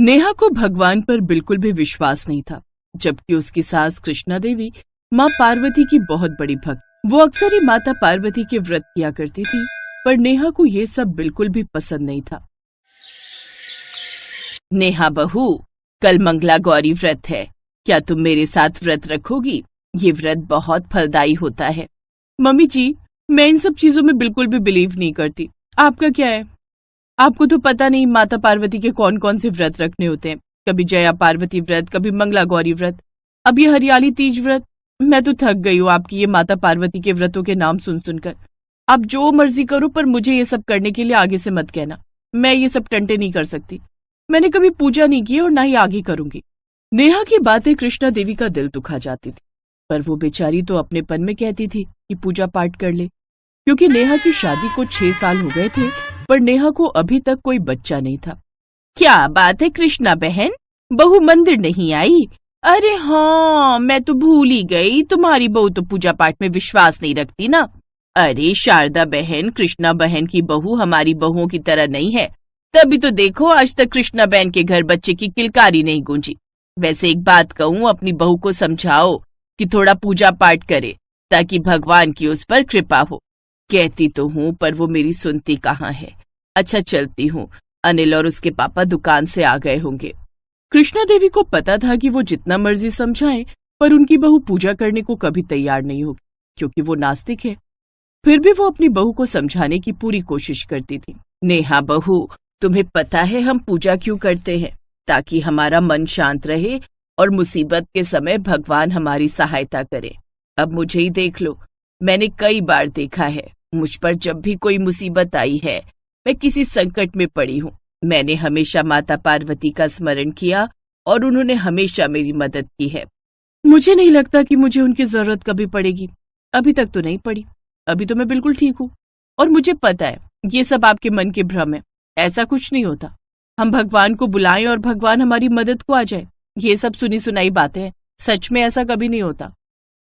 नेहा को भगवान पर बिल्कुल भी विश्वास नहीं था, जबकि उसकी सास कृष्णा देवी माँ पार्वती की बहुत बड़ी भक्त। वो अक्सर ही माता पार्वती के व्रत किया करती थी, पर नेहा को ये सब बिल्कुल भी पसंद नहीं था। नेहा बहू, कल मंगला गौरी व्रत है, क्या तुम मेरे साथ व्रत रखोगी? ये व्रत बहुत फलदायी होता है। मम्मी जी, मैं इन सब चीजों में बिल्कुल भी बिलीव नहीं करती। आपका क्या है? आपको तो पता नहीं माता पार्वती के कौन कौन से व्रत रखने होते हैं। कभी जया पार्वती व्रत, कभी मंगला गौरी व्रत, अब ये हरियाली तीज व्रत। मैं तो थक गई हूँ आपकी ये माता पार्वती के व्रतों के नाम सुन सुनकर। आप जो मर्जी करो, पर मुझे ये सब करने के लिए आगे से मत कहना। मैं ये सब टंटे नहीं कर सकती। मैंने कभी पूजा नहीं की और ना ही आगे करूंगी। नेहा की बातें कृष्णा देवी का दिल दुखा जाती थी, पर वो बेचारी तो अपनेपन में कहती थी कि पूजा पाठ कर ले, क्योंकि नेहा की शादी को 6 साल हो गए थे, पर नेहा को अभी तक कोई बच्चा नहीं था। क्या बात है कृष्णा बहन, बहू मंदिर नहीं आई? अरे हाँ, मैं तो भूल ही गई, तुम्हारी बहू तो पूजा पाठ में विश्वास नहीं रखती ना। अरे शारदा बहन, कृष्णा बहन की बहू हमारी बहुओं की तरह नहीं है, तभी तो देखो आज तक कृष्णा बहन के घर बच्चे की किलकारी नहीं गूंजी। वैसे एक बात कहूँ, अपनी बहू को समझाओ कि थोड़ा पूजा पाठ करे, ताकि भगवान की उस पर कृपा हो। कहती तो हूँ, पर वो मेरी सुनती कहाँ है। अच्छा चलती हूँ, अनिल और उसके पापा दुकान से आ गए होंगे। कृष्णा देवी को पता था कि वो जितना मर्जी समझाएं, पर उनकी बहू पूजा करने को कभी तैयार नहीं होगी, क्योंकि वो नास्तिक है। फिर भी वो अपनी बहू को समझाने की पूरी कोशिश करती थी। नेहा बहू, तुम्हें पता है हम पूजा क्यों करते हैं? ताकि हमारा मन शांत रहे और मुसीबत के समय भगवान हमारी सहायता करे। अब मुझे ही देख लो, मैंने कई बार देखा है, मुझ पर जब भी कोई मुसीबत आई है, मैं किसी संकट में पड़ी हूँ, मैंने हमेशा माता पार्वती का स्मरण किया और उन्होंने हमेशा मेरी मदद की है। मुझे नहीं लगता कि मुझे उनकी जरूरत कभी पड़ेगी। अभी तक तो नहीं पड़ी। अभी तो मैं बिल्कुल ठीक हूँ, और मुझे पता है ये सब आपके मन के भ्रम है। ऐसा कुछ नहीं होता। हम भगवान को बुलाएं और भगवान हमारी मदद को आ जाए, ये सब सुनी सुनाई बातें हैं। सच में ऐसा कभी नहीं होता।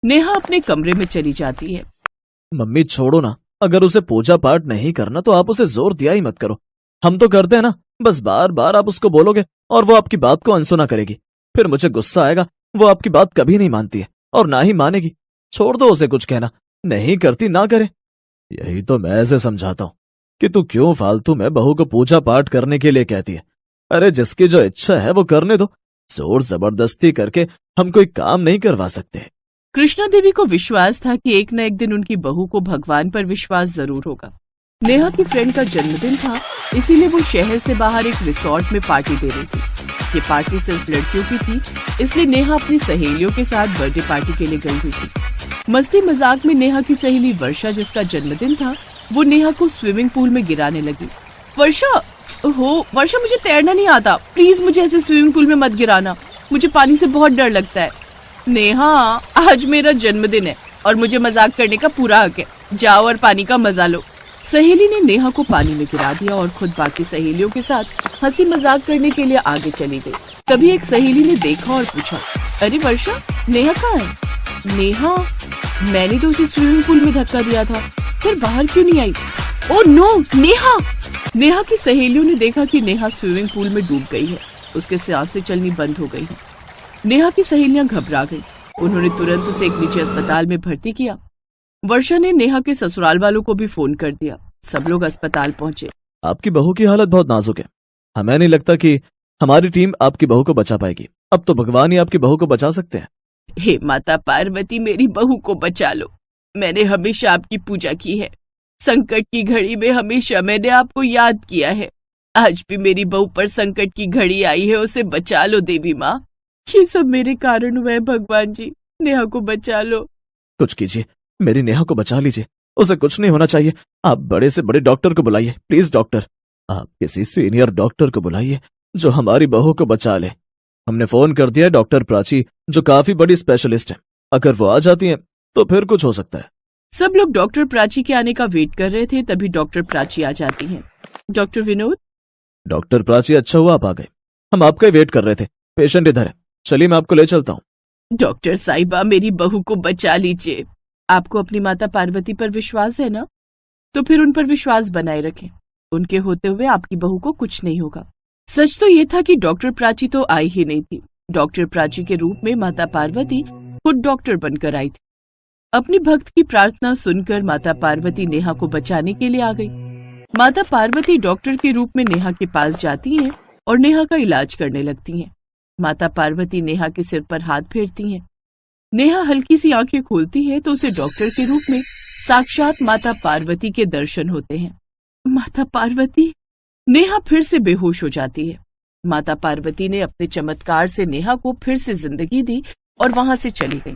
नेहा अपने कमरे में चली जाती है। मम्मी छोड़ो ना, अगर उसे पूजा पाठ नहीं करना तो आप उसे जोर दिया ही मत करो। हम तो करते हैं ना, बस बार बार आप उसको बोलोगे और वो आपकी बात को अनसुना करेगी। फिर मुझे गुस्सा आएगा, वो आपकी बात कभी नहीं मानती है और ना ही मानेगी। छोड़ दो उसे, कुछ कहना नहीं करती ना करे। यही तो मैं ऐसे समझाता हूँ कि तू क्यों फालतू में बहू को पूजा पाठ करने के लिए कहती है। अरे जिसकी जो इच्छा है वो करने दो, जोर जबरदस्ती करके हम कोई काम नहीं करवा सकते। कृष्णा देवी को विश्वास था कि एक न एक दिन उनकी बहू को भगवान पर विश्वास जरूर होगा। नेहा की फ्रेंड का जन्मदिन था, इसीलिए वो शहर से बाहर एक रिसोर्ट में पार्टी दे रही थी। ये पार्टी सिर्फ लड़कियों की थी, इसलिए नेहा अपनी सहेलियों के साथ बर्थडे पार्टी के लिए गई हुई थी। मस्ती मजाक में नेहा की सहेली वर्षा, जिसका जन्मदिन था, वो नेहा को स्विमिंग पूल में गिराने लगी। वर्षा, ओहो वर्षा, मुझे तैरना नहीं आता, प्लीज मुझे ऐसे स्विमिंग पूल में मत गिराना, मुझे पानी से बहुत डर लगता है। नेहा, आज मेरा जन्मदिन है और मुझे मजाक करने का पूरा हक है, जाओ और पानी का मजा लो। सहेली ने नेहा को पानी में गिरा दिया और खुद बाकी सहेलियों के साथ हंसी मजाक करने के लिए आगे चली गई। तभी एक सहेली ने देखा और पूछा, अरे वर्षा, नेहा कहाँ है? नेहा, मैंने तो उसे स्विमिंग पूल में धक्का दिया था, फिर बाहर क्यों नहीं आई? Oh no, Neha! नेहा की सहेलियों ने देखा कि नेहा स्विमिंग पूल में डूब गई है, उसके सांसें चलनी बंद हो गई है। नेहा की सहेलियां घबरा गईं। उन्होंने तुरंत उसे एक निजी अस्पताल में भर्ती किया। वर्षा ने नेहा के ससुराल वालों को भी फोन कर दिया। सब लोग अस्पताल पहुंचे। आपकी बहू की हालत बहुत नाजुक है, हमें नहीं लगता कि हमारी टीम आपकी बहू को बचा पाएगी। अब तो भगवान ही आपकी बहू को बचा सकते हैं। हे माता पार्वती, मेरी बहू को बचा लो। मैंने हमेशा आपकी पूजा की है, संकट की घड़ी में हमेशा मैंने आपको याद किया है। आज भी मेरी बहू पर संकट की घड़ी आई है, उसे बचा लो देवी माँ। ये सब मेरे कारण हुआ है, भगवान जी, नेहा को बचा लो। कुछ कीजिए, मेरी नेहा को बचा लीजिए, उसे कुछ नहीं होना चाहिए। आप बड़े से बड़े डॉक्टर को बुलाइए, प्लीज डॉक्टर, आप किसी सीनियर डॉक्टर को बुलाइए जो हमारी बहू को बचा ले। हमने फोन कर दिया है डॉक्टर प्राची, जो काफी बड़ी स्पेशलिस्ट है। अगर वो आ जाती हैं तो फिर कुछ हो सकता है। सब लोग डॉक्टर प्राची के आने का वेट कर रहे थे, तभी डॉक्टर प्राची आ जाती हैं। डॉक्टर विनोद। डॉक्टर प्राची, अच्छा हुआ आप आ गए, हम आपका ही वेट कर रहे थे। पेशेंट इधर है, चलिए मैं आपको ले चलता हूँ। डॉक्टर साहिबा, मेरी बहू को बचा लीजिए। आपको अपनी माता पार्वती पर विश्वास है ना? तो फिर उन पर विश्वास बनाए रखें। उनके होते हुए आपकी बहू को कुछ नहीं होगा। सच तो ये था कि डॉक्टर प्राची तो आई ही नहीं थी। डॉक्टर प्राची के रूप में माता पार्वती खुद डॉक्टर बनकर आई थी। अपनी भक्त की प्रार्थना सुनकर माता पार्वती नेहा को बचाने के लिए आ गई। माता पार्वती डॉक्टर के रूप में नेहा के पास जाती हैं और नेहा का इलाज करने लगती हैं। माता पार्वती नेहा के सिर पर हाथ फेरती हैं। नेहा हल्की सी आंखें खोलती है तो उसे डॉक्टर के रूप में साक्षात माता पार्वती के दर्शन होते हैं। माता पार्वती! नेहा फिर से बेहोश हो जाती है। माता पार्वती ने अपने चमत्कार से नेहा को फिर से जिंदगी दी और वहां से चली गई।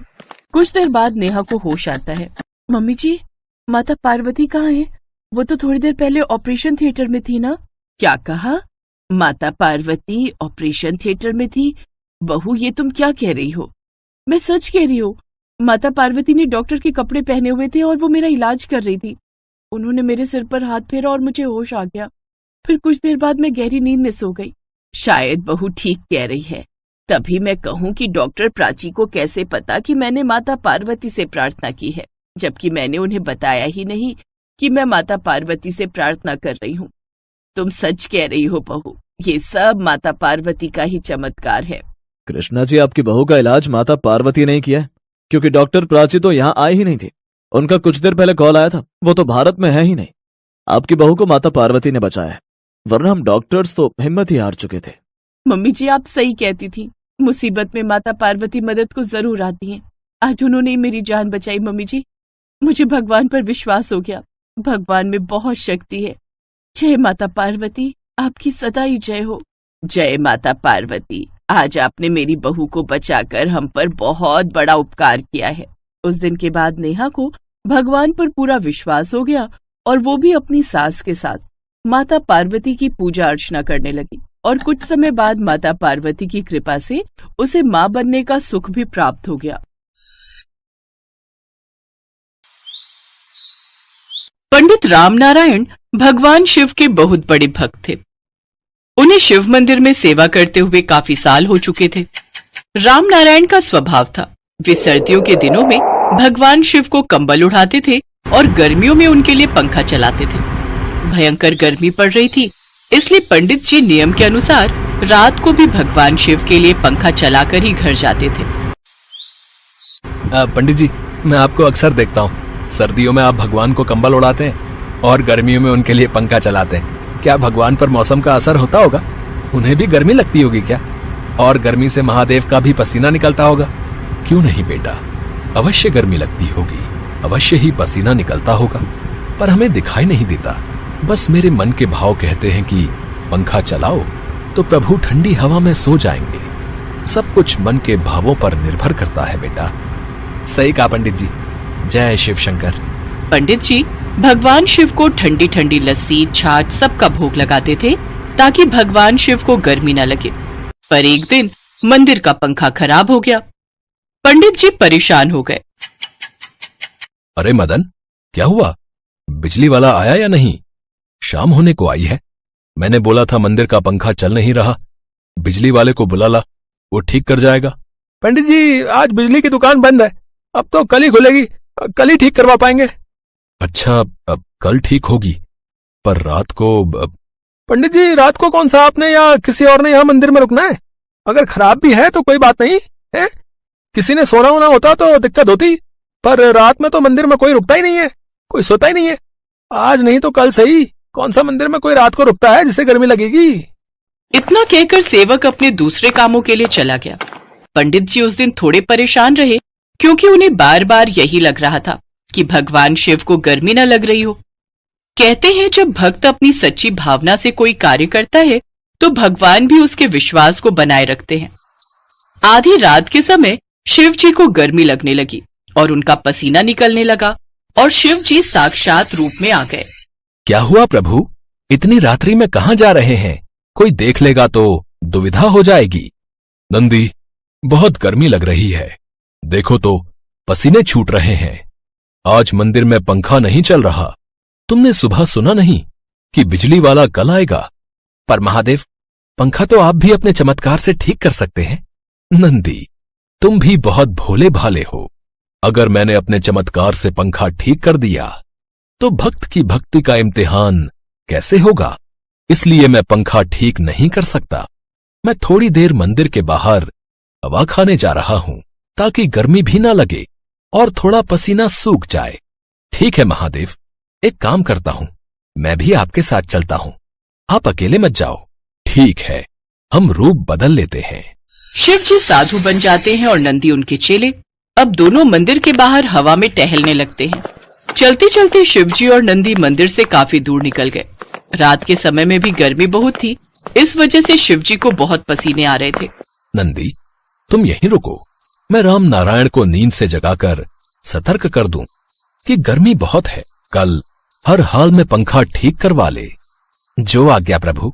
कुछ देर बाद नेहा को होश आता है। मम्मी जी, माता पार्वती कहाँ है? वो तो थोड़ी देर पहले ऑपरेशन थिएटर में थी ना? क्या कहा? माता पार्वती ऑपरेशन थिएटर में थी? बहू, ये तुम क्या कह रही हो? मैं सच कह रही हूँ। माता पार्वती ने डॉक्टर के कपड़े पहने हुए थे और वो मेरा इलाज कर रही थी। उन्होंने मेरे सिर पर हाथ फेरा और मुझे होश आ गया। फिर कुछ देर बाद मैं गहरी नींद में सो गई। शायद बहू ठीक कह रही है। तभी मैं कहूँ कि डॉक्टर प्राची को कैसे पता कि मैंने माता पार्वती से प्रार्थना की है, जबकि मैंने उन्हें बताया ही नहीं कि मैं माता पार्वती से प्रार्थना कर रही हूँ। तुम सच कह रही हो बहू, ये सब माता पार्वती का ही चमत्कार है। कृष्णा जी, आपकी बहू का इलाज माता पार्वती ने किया है, क्योंकि डॉक्टर प्राची तो यहाँ आई ही नहीं थी। उनका कुछ देर पहले कॉल आया था, वो तो भारत में है ही नहीं। आपकी बहू को माता पार्वती ने बचाया है, वरना हम डॉक्टर्स तो हिम्मत ही हार चुके थे। मम्मी जी, आप सही कहती थी। मुसीबत में माता पार्वती मदद को जरूर आती हैं। आज उन्होंने ही मेरी जान बचाई। मम्मी जी, मुझे भगवान पर विश्वास हो गया। भगवान में बहुत शक्ति है। जय माता पार्वती, आपकी सदा ही जय हो। जय माता पार्वती, आज आपने मेरी बहू को बचाकर हम पर बहुत बड़ा उपकार किया है। उस दिन के बाद नेहा को भगवान पर पूरा विश्वास हो गया और वो भी अपनी सास के साथ माता पार्वती की पूजा अर्चना करने लगी। और कुछ समय बाद माता पार्वती की कृपा से उसे मां बनने का सुख भी प्राप्त हो गया। पंडित रामनारायण भगवान शिव के बहुत बड़े भक्त थे। उन्हें शिव मंदिर में सेवा करते हुए काफी साल हो चुके थे। रामनारायण का स्वभाव था, वे सर्दियों के दिनों में भगवान शिव को कंबल उड़ाते थे और गर्मियों में उनके लिए पंखा चलाते थे। भयंकर गर्मी पड़ रही थी, इसलिए पंडित जी नियम के अनुसार रात को भी भगवान शिव के लिए पंखा चलाकर ही घर जाते थे। पंडित जी, मैं आपको अक्सर देखता हूँ। सर्दियों में आप भगवान को कंबल उड़ाते हैं और गर्मियों में उनके लिए पंखा चलाते हैं। क्या भगवान पर मौसम का असर होता होगा? उन्हें भी गर्मी लगती होगी क्या? और गर्मी से महादेव का भी पसीना निकलता होगा? क्यों नहीं बेटा, अवश्य गर्मी लगती होगी, अवश्य ही पसीना निकलता होगा, पर हमें दिखाई नहीं देता। बस मेरे मन के भाव कहते हैं कि पंखा चलाओ तो प्रभु ठंडी हवा में सो जाएंगे। सब कुछ मन के भावों पर निर्भर करता है बेटा। सही कहा पंडित जी। जय शिव शंकर। पंडित जी भगवान शिव को ठंडी ठंडी लस्सी, छाछ सबका भोग लगाते थे ताकि भगवान शिव को गर्मी न लगे। पर एक दिन मंदिर का पंखा खराब हो गया। पंडित जी परेशान हो गए। अरे मदन, क्या हुआ? बिजली वाला आया या नहीं? शाम होने को आई है। मैंने बोला था मंदिर का पंखा चल नहीं रहा, बिजली वाले को बुला ला, वो ठीक कर जाएगा। पंडित जी, आज बिजली की दुकान बंद है, अब तो कल ही खुलेगी, कल ही ठीक करवा पाएंगे। अच्छा, अब कल ठीक होगी, पर रात को? पंडित जी, रात को कौन सा आपने या किसी और ने यहाँ मंदिर में रुकना है? अगर खराब भी है तो कोई बात नहीं है, किसी ने सोना होना होता तो दिक्कत होती, पर रात में तो मंदिर में कोई रुकता ही नहीं है, कोई सोता ही नहीं है। आज नहीं तो कल सही, कौन सा मंदिर में कोई रात को रुकता है जिसे गर्मी लगेगी। इतना कहकर सेवक अपने दूसरे कामों के लिए चला गया। पंडित जी उस दिन थोड़े परेशान रहे, क्योंकि उन्हें बार बार यही लग रहा था कि भगवान शिव को गर्मी न लग रही हो। कहते हैं जब भक्त अपनी सच्ची भावना से कोई कार्य करता है तो भगवान भी उसके विश्वास को बनाए रखते हैं। आधी रात के समय शिव जी को गर्मी लगने लगी और उनका पसीना निकलने लगा और शिव जी साक्षात रूप में आ गए। क्या हुआ प्रभु, इतनी रात्रि में कहाँ जा रहे हैं? कोई देख लेगा तो दुविधा हो जाएगी। नंदी, बहुत गर्मी लग रही है, देखो तो पसीने छूट रहे हैं। आज मंदिर में पंखा नहीं चल रहा। तुमने सुबह सुना नहीं कि बिजली वाला कल आएगा? पर महादेव, पंखा तो आप भी अपने चमत्कार से ठीक कर सकते हैं। नंदी, तुम भी बहुत भोले भाले हो। अगर मैंने अपने चमत्कार से पंखा ठीक कर दिया तो भक्त की भक्ति का इम्तिहान कैसे होगा? इसलिए मैं पंखा ठीक नहीं कर सकता। मैं थोड़ी देर मंदिर के बाहर हवा खाने जा रहा हूं ताकि गर्मी भी ना लगे और थोड़ा पसीना सूख जाए। ठीक है महादेव, एक काम करता हूं, मैं भी आपके साथ चलता हूं। आप अकेले मत जाओ। ठीक है, हम रूप बदल लेते हैं। शिव जी साधु बन जाते हैं और नंदी उनके चेले अब दोनों मंदिर के बाहर हवा में टहलने लगते हैं। चलते चलते शिव जी और नंदी मंदिर से काफी दूर निकल गए। रात के समय में भी गर्मी बहुत थी, इस वजह से शिव जी को बहुत पसीने आ रहे थे। नंदी, तुम यहीं रुको, मैं राम नारायण को नींद से जगाकर सतर्क कर दूं कि गर्मी बहुत है। कल हर हाल में पंखा ठीक करवा ले। जो आज्ञा प्रभु।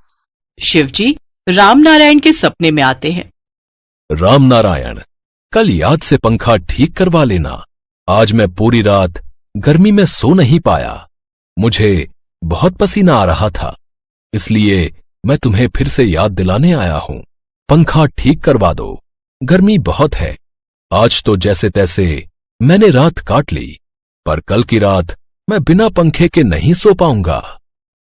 शिव जी राम नारायण के सपने में आते हैं। राम नारायण, कल याद से पंखा ठीक करवा लेना। आज मैं पूरी रात गर्मी में सो नहीं पाया। मुझे बहुत पसीना आ रहा था, इसलिए मैं तुम्हें फिर से याद दिलाने आया हूं। पंखा ठीक करवा दो, गर्मी बहुत है। आज तो जैसे तैसे मैंने रात काट ली, पर कल की रात मैं बिना पंखे के नहीं सो पाऊंगा।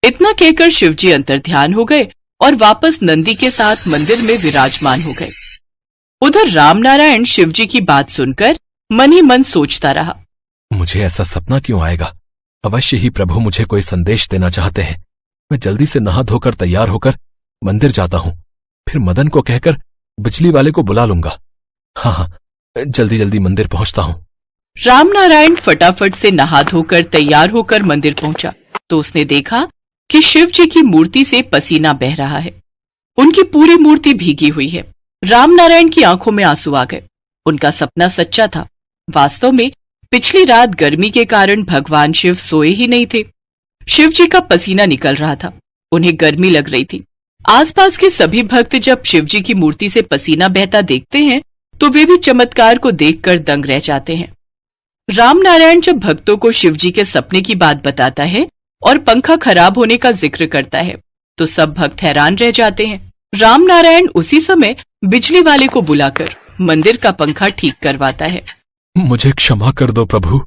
इतना कहकर शिव जी अंतर्ध्यान हो गए और वापस नंदी के साथ मंदिर में विराजमान हो गए। उधर राम नारायण शिव जी की बात सुनकर मन ही मन सोचता रहा। मुझे ऐसा सपना क्यों आएगा? अवश्य ही प्रभु मुझे कोई संदेश देना चाहते हैं। मैं जल्दी से नहा धोकर तैयार होकर मंदिर जाता हूं, फिर मदन को कहकर बिजली वाले को बुला लूंगा। हाँ, जल्दी जल्दी मंदिर पहुंचता हूं। राम नारायण फटाफट से नहा धोकर तैयार होकर मंदिर पहुंचा तो उसने देखा कि शिव जी की मूर्ति से पसीना बह रहा है। उनकी पूरी मूर्ति भीगी हुई है। राम नारायण की आंखों में आंसू आ गए। उनका सपना सच्चा था। वास्तव में पिछली रात गर्मी के कारण भगवान शिव सोए ही नहीं थे। शिव जी का पसीना निकल रहा था, उन्हें गर्मी लग रही थी। आसपास के सभी भक्त जब शिव जी की मूर्ति से पसीना बहता देखते हैं तो वे भी चमत्कार को देखकर दंग रह जाते हैं। राम नारायण जब भक्तों को शिव जी के सपने की बात बताता है और पंखा खराब होने का जिक्र करता है तो सब भक्त हैरान रह जाते हैं। राम नारायण उसी समय बिजली वाले को बुलाकर मंदिर का पंखा ठीक करवाता है। मुझे क्षमा कर दो प्रभु,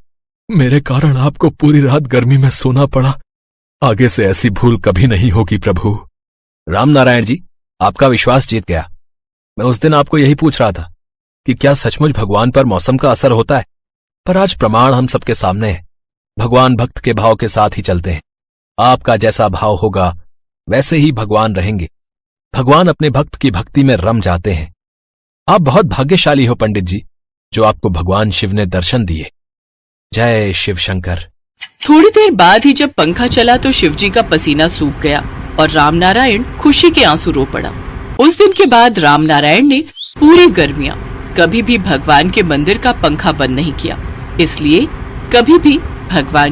मेरे कारण आपको पूरी रात गर्मी में सोना पड़ा। आगे से ऐसी भूल कभी नहीं होगी प्रभु। राम नारायण जी, आपका विश्वास जीत गया। मैं उस दिन आपको यही पूछ रहा था कि क्या सचमुच भगवान पर मौसम का असर होता है, पर आज प्रमाण हम सबके सामने है। भगवान भक्त के भाव के साथ ही चलते हैं। आपका जैसा भाव होगा वैसे ही भगवान रहेंगे। भगवान अपने भक्त की भक्ति में रम जाते हैं। आप बहुत भाग्यशाली हो पंडित जी, जो आपको भगवान शिव ने दर्शन दिए। जय शिव शंकर। थोड़ी देर बाद ही जब पंखा चला तो शिव जी का पसीना सूख गया और राम नारायण खुशी के आंसू रो पड़ा। उस दिन के बाद राम नारायण ने पूरी गर्मियां कभी भी भगवान के मंदिर का पंखा बंद नहीं किया। इसलिए कभी भी भगवान